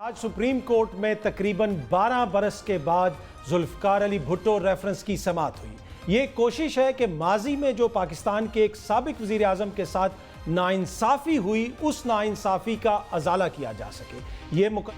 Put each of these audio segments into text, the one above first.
आज supreme court में तकरीबन 12 बरस के बाद जुल्फकार अली भुट्टो रेफरेंस की समाअत हुई। ये कोशिश है कि माजी में जो पाकिस्तान के एक साबिक वज़ीर आज़म के साथ नाइंसाफ़ी हुई, उस नाइंसाफ़ी का अजाला किया जा सके।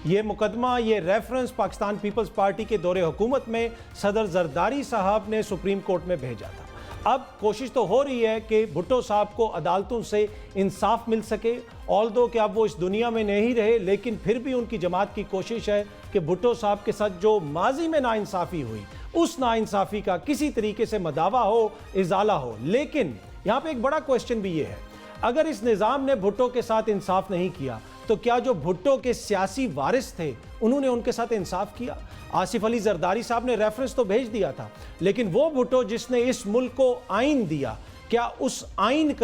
ये मुकदमा, ये रेफरेंस पाकिस्तान पीपल्स पार्टी के दौरे हुकूमत में सदर जरदारी साहब ने सुप्रीम कोर्ट में भेजा था। अब कोशिश तो हो रही है कि भुट्टो साहब को अदालतों से इंसाफ मिल सके। ऑल्दो कि अब वो इस दुनिया में नहीं रहे, लेकिन फिर भी उनकी जमात की कोशिश है कि भुट्टो साहब के साथ जो माजी में नाइंसाफ़ी हुई, उस नाइंसाफ़ी का किसी तरीके से मदावा हो, इजाला हो। लेकिन यहाँ पे एक बड़ा क्वेश्चन भी ये है, अगर इस निज़ाम ने भुट्टो के साथ इंसाफ नहीं किया तो क्या जो भुट्टो के सियासी वारिस थे उन्होंने उनके साथ इंसाफ किया? आसिफ अली जरदारी साहब ने रेफरेंस तो भेज दिया था, लेकिन वो भुट्टो जिसने इस मुल्क को आइन दिया, क्या उस आइन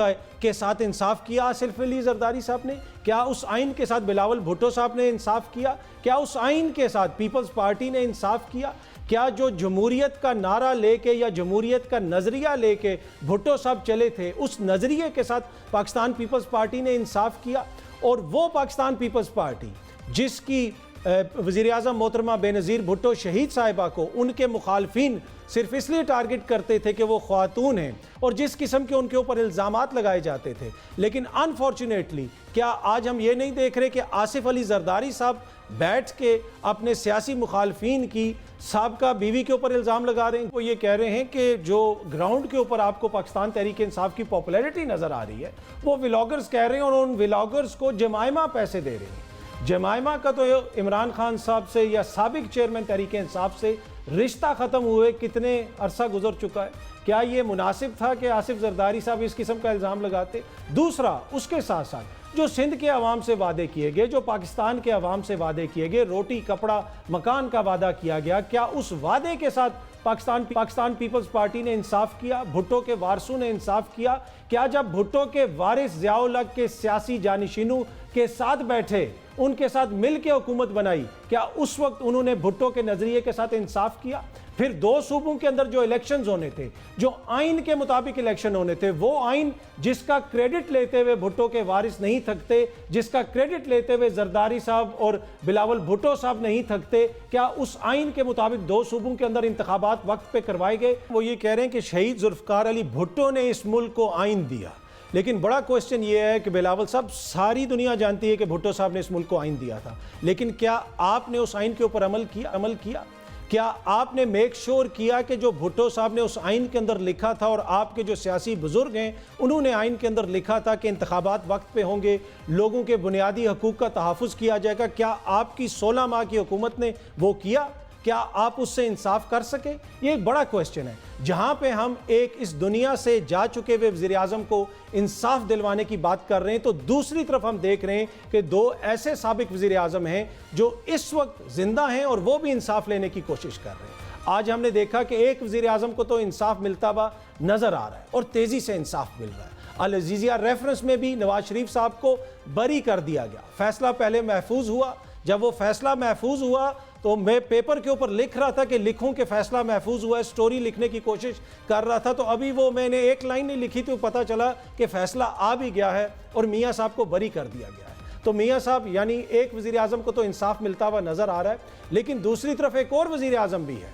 के साथ इंसाफ किया आसिफ अली जरदारी साहब ने? क्या उस आइन के साथ बिलावल भुट्टो साहब ने इंसाफ किया? क्या उस आइन के साथ पीपल्स पार्टी ने इंसाफ किया? क्या जो जमहूरियत का नारा लेके या जमहूरियत का नज़रिया लेके भुट्टो साहब चले थे, उस नज़रिए के साथ पाकिस्तान पीपल्स पार्टी ने इंसाफ किया? और वो पाकिस्तान पीपल्स पार्टी जिसकी वज़ीर आज़म मोहतरमा बेनज़ीर भुट्टो शहीद साहिबा को उनके मुखालफिन सिर्फ इसलिए टारगेट करते थे कि वो ख़वातून हैं, और जिस किस्म के उनके ऊपर इल्ज़ामात लगाए जाते थे, लेकिन अनफॉर्चुनेटली क्या आज हम ये नहीं देख रहे कि आसिफ अली जरदारी साहब बैठ के अपने सियासी मुखालफिन की साबका बीवी के ऊपर इल्ज़ाम लगा रहे हैं? वो ये कह रहे हैं कि जो ग्राउंड के ऊपर आपको पाकिस्तान तहरीक इंसाफ की पॉपुलैरिटी नज़र आ रही है, वो व्लॉगर्स कह रहे हैं, और उन व्लॉगर्स को जमाइमा पैसे दे रहे हैं। जमाइमा का तो इमरान खान साहब से या साबिक चेयरमैन तहरीक इंसाफ से रिश्ता ख़त्म हुए कितने अरसा गुजर चुका है। क्या ये मुनासिब था कि आसिफ जरदारी साहब इस किस्म का इल्ज़ाम लगाते? दूसरा, उसके साथ साथ जो सिंध के अवाम से वादे किए गए, जो पाकिस्तान के अवाम से वादे किए गए, रोटी कपड़ा मकान का वादा किया गया, क्या उस वादे के साथ पाकिस्तान पीपल्स पार्टी ने इंसाफ किया? भुट्टो के वारसों ने इंसाफ किया? क्या जब भुट्टो के वारिस ज़ियाउल हक के सियासी जानिशीनों के साथ बैठे, उनके साथ मिल के हुकूमत बनाई, क्या उस वक्त उन्होंने भुट्टो के नज़रिए के साथ इंसाफ किया? फिर दो सूबों के अंदर जो इलेक्शंस होने थे, जो आइन के मुताबिक इलेक्शन होने थे, वो आइन जिसका क्रेडिट लेते हुए भुट्टो के वारिस नहीं थकते, जिसका क्रेडिट लेते हुए जरदारी साहब और बिलावल भुट्टो साहब नहीं थकते, क्या उस आइन के मुताबिक दो सूबों के अंदर इंतखाबात वक्त पे करवाए गए? वो ये कह रहे हैं कि शहीद जुल्फकार अली भुट्टो ने इस मुल्क को आइन दिया। लेकिन बड़ा क्वेश्चन ये है कि बिलावल साहब, सारी दुनिया जानती है कि भुट्टो साहब ने इस मुल्क को आइन दिया था, लेकिन क्या आपने उस आइन के ऊपर अमल किया? क्या आपने मेक श्योर किया कि जो भुट्टो साहब ने उस आइन के अंदर लिखा था, और आपके जो सियासी बुजुर्ग हैं उन्होंने आइन के अंदर लिखा था कि इंतखाबात वक्त पे होंगे, लोगों के बुनियादी हकूक़ का तहफ़्फ़ुज़ किया जाएगा, क्या आपकी 16 माह की हुकूमत ने वो किया? क्या आप उससे इंसाफ कर सके? ये एक बड़ा क्वेश्चन है, जहां पे हम एक इस दुनिया से जा चुके हुए वज़ीर आज़म को इंसाफ दिलवाने की बात कर रहे हैं, तो दूसरी तरफ हम देख रहे हैं कि दो ऐसे साबिक वज़ीर आज़म हैं जो इस वक्त जिंदा हैं और वो भी इंसाफ लेने की कोशिश कर रहे हैं। आज हमने देखा कि एक वज़ीर आज़म को तो इंसाफ मिलता हुआ नज़र आ रहा है और तेज़ी से इंसाफ मिल रहा है। अल अज़ीज़िया रेफरेंस में भी नवाज शरीफ साहब को बरी कर दिया गया, फैसला पहले महफूज हुआ। जब वो फैसला महफूज हुआ तो मैं पेपर के ऊपर लिख रहा था कि लिखूं कि फैसला महफूज हुआ है, स्टोरी लिखने की कोशिश कर रहा था, तो अभी वो मैंने एक लाइन नहीं लिखी तो पता चला कि फैसला आ भी गया है और मियाँ साहब को बरी कर दिया गया है। तो मियाँ साहब यानी एक वज़ीर आज़म को तो इंसाफ मिलता हुआ नज़र आ रहा है, लेकिन दूसरी तरफ एक और वज़ीर आज़म भी है,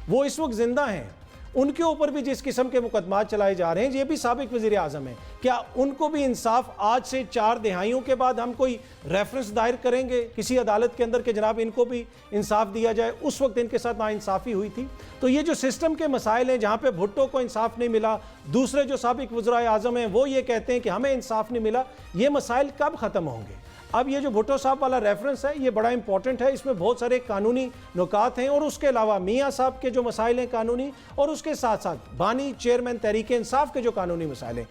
वो इस वक्त ज़िंदा हैं, उनके ऊपर भी जिस किस्म के मुकदमात चलाए जा रहे हैं, ये भी साबिक वज़ीर आज़म है, क्या उनको भी इंसाफ आज से 4 दिहाइयों के बाद हम कोई रेफरेंस दायर करेंगे किसी अदालत के अंदर कि जनाब इनको भी इंसाफ दिया जाए? उस वक्त इनके साथ नाइंसाफ़ी हुई थी। तो ये जो सिस्टम के मसाइल हैं, जहाँ पे भुट्टो को इंसाफ नहीं मिला, दूसरे जो साबिक वज़ीर आज़म हैं वो ये कहते हैं कि हमें इंसाफ नहीं मिला, ये मसाइल कब ख़त्म होंगे? अब ये जो भुट्टो साहब वाला रेफरेंस है ये बड़ा इंपॉर्टेंट है, इसमें बहुत सारे कानूनी नुकात हैं, और उसके अलावा मियाँ साहब के जो मसाइल हैं कानूनी, और उसके साथ साथ बानी चेयरमैन तहरीक इंसाफ के जो कानूनी मसाइल हैं,